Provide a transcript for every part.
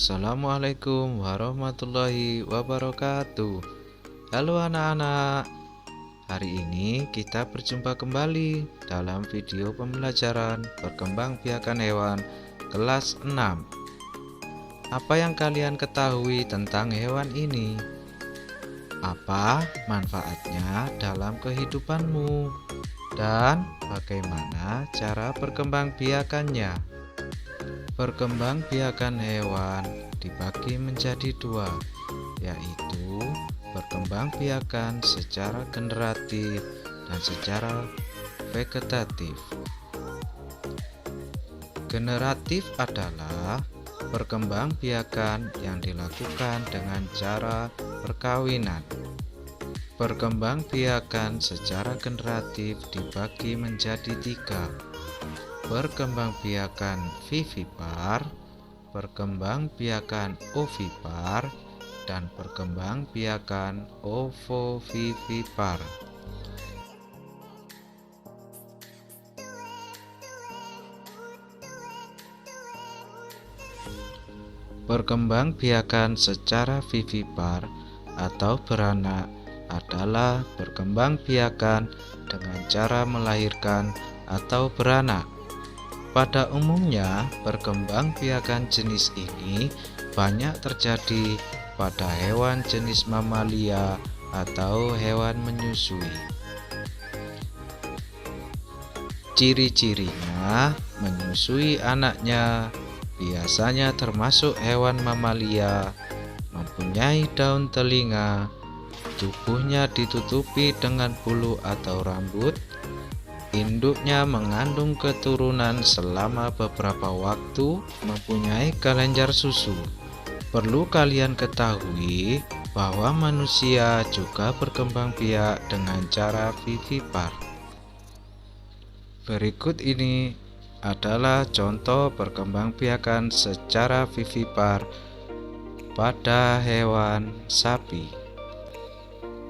Assalamualaikum warahmatullahi wabarakatuh. Halo anak-anak, hari ini kita berjumpa kembali dalam video pembelajaran perkembangbiakan hewan kelas 6. Apa yang kalian ketahui tentang hewan ini? Apa manfaatnya dalam kehidupanmu? Dan bagaimana cara perkembangbiakannya? Perkembangbiakan hewan dibagi menjadi dua, yaitu perkembangbiakan secara generatif dan secara vegetatif. Generatif adalah perkembangbiakan yang dilakukan dengan cara perkawinan. Perkembangbiakan secara generatif dibagi menjadi tiga: perkembangbiakan vivipar, perkembangbiakan ovipar, dan perkembangbiakan ovovivipar. Perkembangbiakan secara vivipar atau beranak adalah perkembangbiakan dengan cara melahirkan atau beranak. Pada umumnya, perkembangbiakan jenis ini banyak terjadi pada hewan jenis mamalia atau hewan menyusui. Ciri-cirinya, menyusui anaknya biasanya termasuk hewan mamalia, mempunyai daun telinga, tubuhnya ditutupi dengan bulu atau rambut. Induknya mengandung keturunan selama beberapa waktu, mempunyai kelenjar susu. Perlu kalian ketahui bahwa manusia juga berkembang biak dengan cara vivipar. Berikut ini adalah contoh perkembangbiakan secara vivipar pada hewan sapi.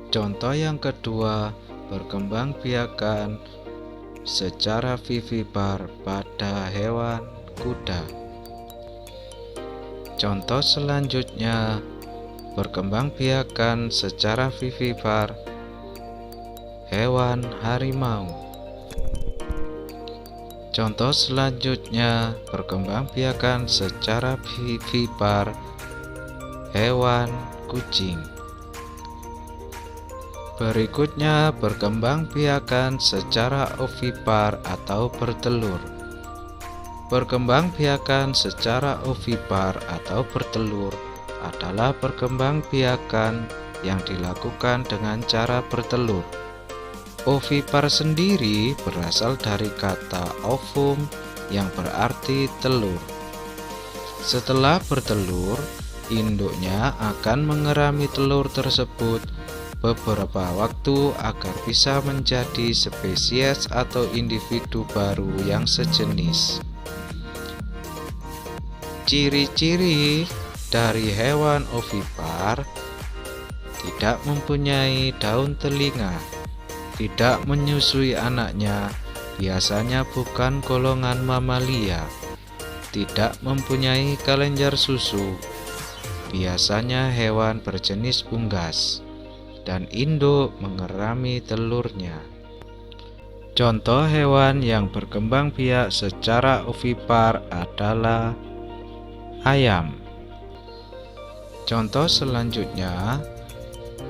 Contoh yang kedua, perkembangbiakan secara vivipar pada hewan kuda. Contoh selanjutnya, perkembangbiakan secara vivipar hewan harimau. Contoh selanjutnya, perkembangbiakan secara vivipar hewan kucing. Berikutnya, perkembangbiakan secara ovipar atau bertelur. Perkembangbiakan secara ovipar atau bertelur adalah perkembangbiakan yang dilakukan dengan cara bertelur. Ovipar sendiri berasal dari kata ovum yang berarti telur. Setelah bertelur, induknya akan mengerami telur tersebut beberapa waktu agar bisa menjadi spesies atau individu baru yang sejenis. Ciri-ciri dari hewan ovipar: tidak mempunyai daun telinga, tidak menyusui anaknya, biasanya bukan golongan mamalia, tidak mempunyai kelenjar susu, biasanya hewan berjenis unggas, dan induk mengerami telurnya. Contoh hewan yang berkembang biak secara ovipar adalah ayam. Contoh selanjutnya,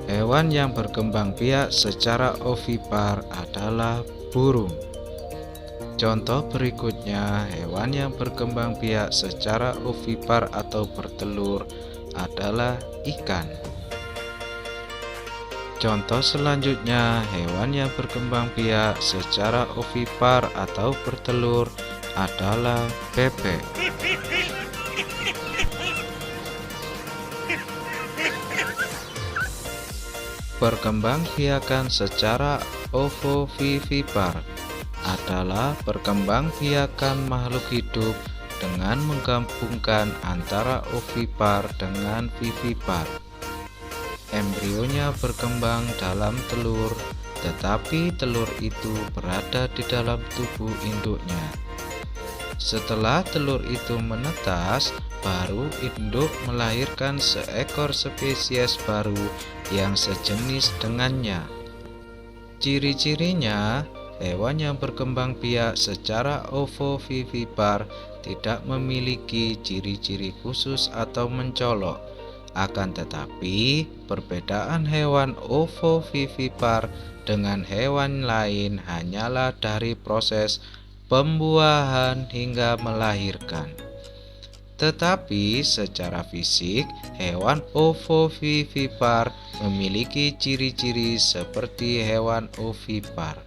hewan yang berkembang biak secara ovipar adalah burung. Contoh berikutnya, hewan yang berkembang biak secara ovipar atau bertelur adalah ikan. Contoh selanjutnya, hewan yang berkembang biak secara ovipar atau bertelur adalah bebek. Perkembangbiakan secara ovovivipar adalah perkembangbiakan makhluk hidup dengan menggabungkan antara ovipar dengan vivipar. Embrionya berkembang dalam telur, tetapi telur itu berada di dalam tubuh induknya. Setelah telur itu menetas, baru induk melahirkan seekor spesies baru yang sejenis dengannya. Ciri-cirinya, hewan yang berkembang biak secara ovovivipar tidak memiliki ciri-ciri khusus atau mencolok. Akan tetapi, perbedaan hewan ovovivipar dengan hewan lain hanyalah dari proses pembuahan hingga melahirkan. Tetapi secara fisik, hewan ovovivipar memiliki ciri-ciri seperti hewan ovipar.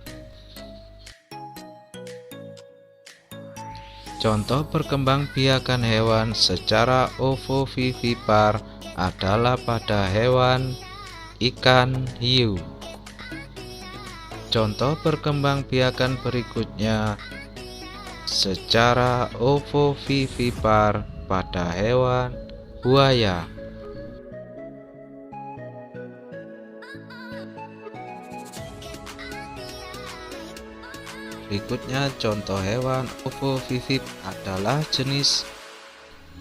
Contoh perkembangbiakan hewan secara ovovivipar adalah pada hewan ikan hiu. Contoh perkembangbiakan berikutnya secara ovovivipar pada hewan buaya. Berikutnya contoh hewan ovovivipar adalah jenis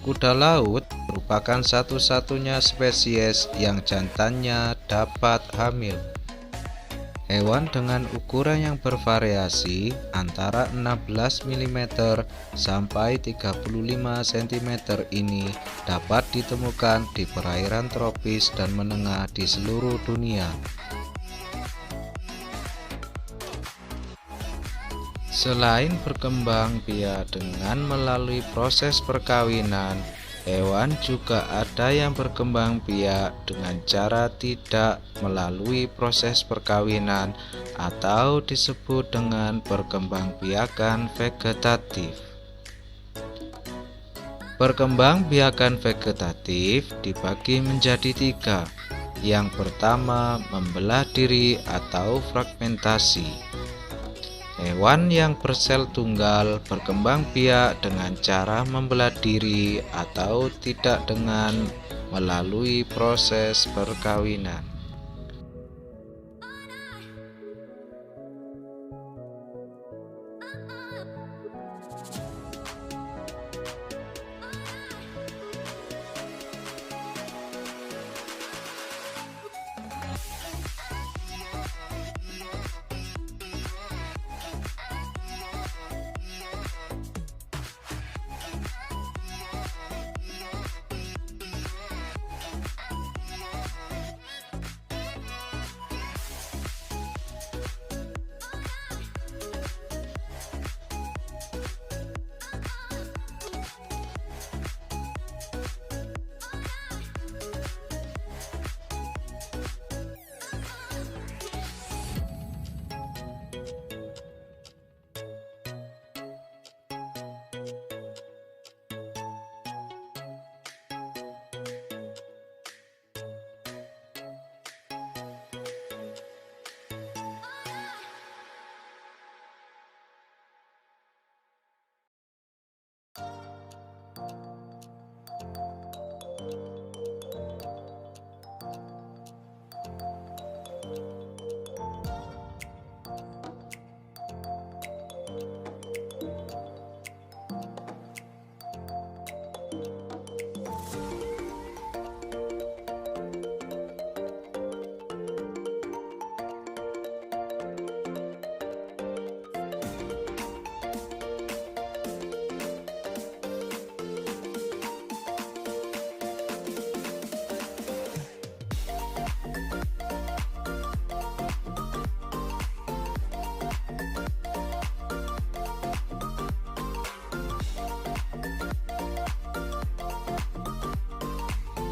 kuda laut, merupakan satu-satunya spesies yang jantannya dapat hamil. Hewan dengan ukuran yang bervariasi antara 16 mm sampai 35 cm ini dapat ditemukan di perairan tropis dan menengah di seluruh dunia. Selain berkembang biak dengan melalui proses perkawinan, hewan juga ada yang berkembang biak dengan cara tidak melalui proses perkawinan atau disebut dengan perkembangbiakan vegetatif. Perkembangbiakan vegetatif dibagi menjadi 3. Yang pertama, membelah diri atau fragmentasi. Hewan yang bersel tunggal berkembang biak dengan cara membelah diri atau tidak dengan melalui proses perkawinan.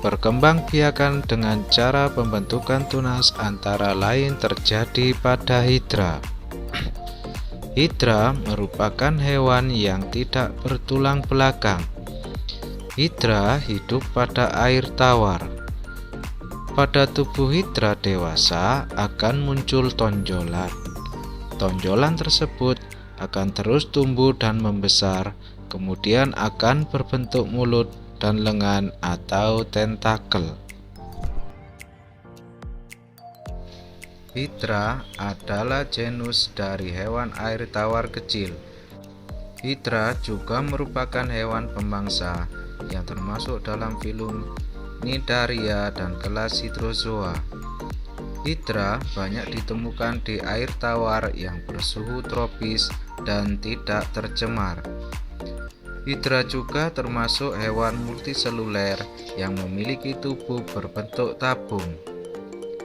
Perkembangbiakan dengan cara pembentukan tunas antara lain terjadi pada hidra. Hidra merupakan hewan yang tidak bertulang belakang. Hidra hidup pada air tawar. Pada tubuh hidra dewasa akan muncul tonjolan. Tonjolan tersebut akan terus tumbuh dan membesar, kemudian akan berbentuk mulut dan lengan atau tentakel. Hidra adalah genus dari hewan air tawar kecil. Hidra juga merupakan hewan pemangsa yang termasuk dalam filum Cnidaria dan kelas Hydrozoa. Hidra banyak ditemukan di air tawar yang bersuhu tropis dan tidak tercemar. Hidra juga termasuk hewan multiseluler yang memiliki tubuh berbentuk tabung.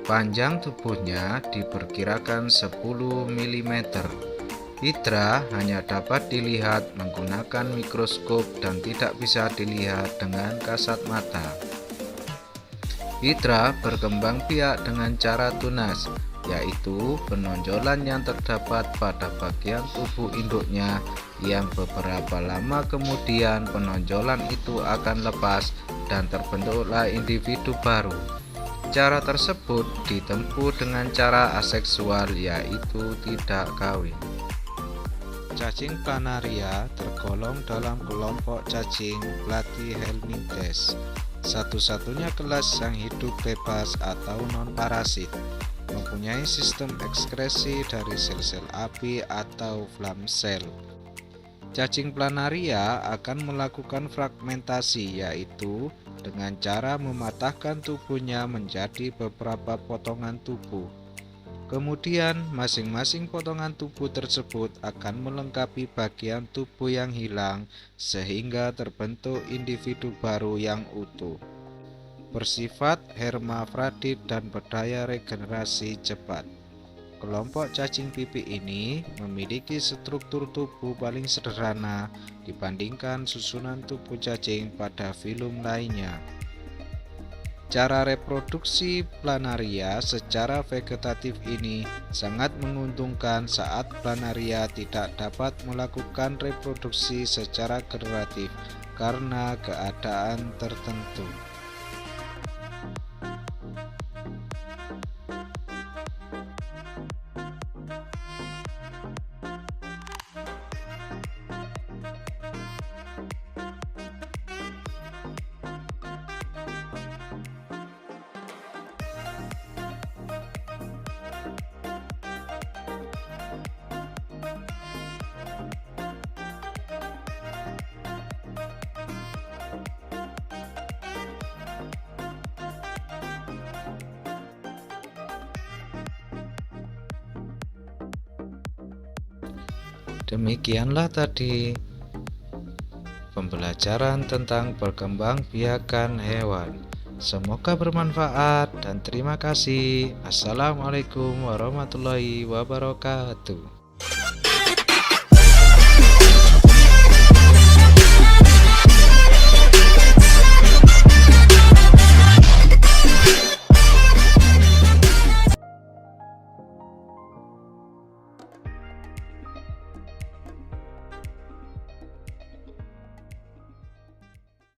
Panjang tubuhnya diperkirakan 10 mm. Hidra hanya dapat dilihat menggunakan mikroskop dan tidak bisa dilihat dengan kasat mata. Hidra berkembang biak dengan cara tunas, yaitu penonjolan yang terdapat pada bagian tubuh induknya yang beberapa lama kemudian penonjolan itu akan lepas dan terbentuklah individu baru. Cara tersebut ditempuh dengan cara aseksual, yaitu tidak kawin. Cacing planaria tergolong dalam kelompok cacing Platyhelminthes, satu-satunya kelas yang hidup bebas atau non-parasit, mempunyai sistem ekskresi dari sel-sel api atau flam sel. Cacing planaria akan melakukan fragmentasi, yaitu dengan cara mematahkan tubuhnya menjadi beberapa potongan tubuh. Kemudian, masing-masing potongan tubuh tersebut akan melengkapi bagian tubuh yang hilang sehingga terbentuk individu baru yang utuh. Bersifat hermafrodit dan berdaya regenerasi cepat. Kelompok cacing pipih ini memiliki struktur tubuh paling sederhana dibandingkan susunan tubuh cacing pada filum lainnya. Cara reproduksi planaria secara vegetatif ini sangat menguntungkan saat planaria tidak dapat melakukan reproduksi secara generatif karena keadaan tertentu. Demikianlah tadi pembelajaran tentang perkembangbiakan hewan. Semoga bermanfaat dan terima kasih. Assalamualaikum warahmatullahi wabarakatuh.